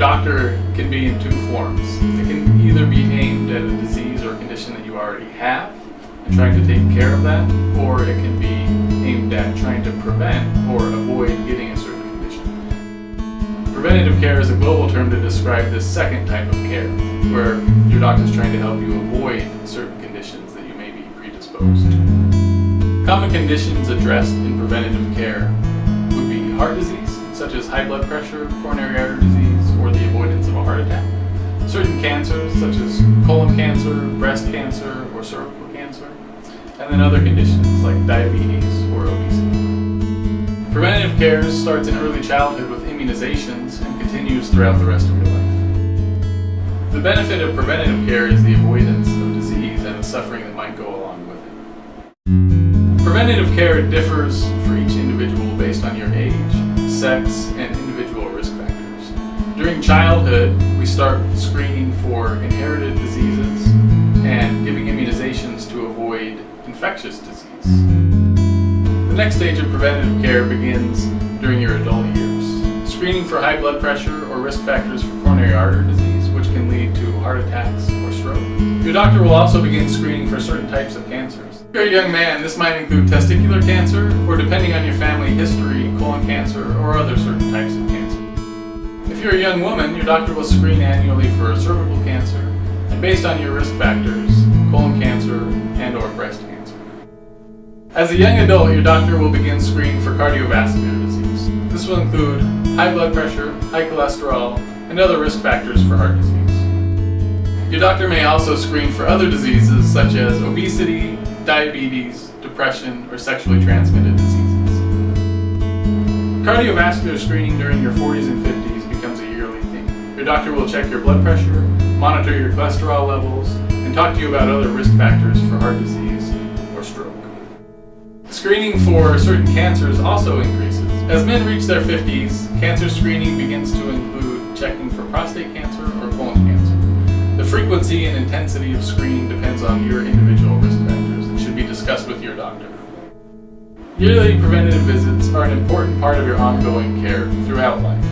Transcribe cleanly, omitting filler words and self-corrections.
doctor can be in two forms. It can either be aimed at a disease or condition that you already have and trying to take care of that, or it can be aimed at trying to prevent or avoid getting a certain condition. Preventative care is a global term to describe this second type of care, where your doctor is trying to help you avoid certain conditions that you may be predisposed to. Common conditions addressed in preventative care would be heart disease, such as high blood pressure, coronary artery disease, or the avoidance of a heart attack. Certain cancers, such as colon cancer, breast cancer, or cervical cancer. And then other conditions like diabetes or obesity. Preventative care starts in early childhood with immunizations and continues throughout the rest of your life. The benefit of preventative care is the avoidance of disease and the suffering that might go along with it. Preventative care differs for each individual based on your age, sex, and individual risk factors. During childhood, we start screening for inherited diseases and giving immunizations to avoid infectious disease. The next stage of preventative care begins during your adult years. Screening for high blood pressure or risk factors for coronary artery disease, which can lead to heart attacks or stroke. Your doctor will also begin screening for certain types of cancers. If you're a young man, this might include testicular cancer, or depending on your family history, colon cancer, or other certain types of cancer. If you're a young woman, your doctor will screen annually for cervical cancer, and based on your risk factors, colon cancer and or breast cancer. As a young adult, your doctor will begin screening for cardiovascular disease. This will include high blood pressure, high cholesterol, and other risk factors for heart disease. Your doctor may also screen for other diseases such as obesity, diabetes, depression, or sexually transmitted diseases. Cardiovascular screening during your 40s and 50s becomes a yearly thing. Your doctor will check your blood pressure, monitor your cholesterol levels, and talk to you about other risk factors for heart disease or stroke. Screening for certain cancers also increases. As men reach their 50s, cancer screening begins to include checking for prostate cancer or colon cancer. The frequency and intensity of screening depends on your individual risk factors and should be discussed with your doctor. Yearly preventative visits are an important part of your ongoing care throughout life.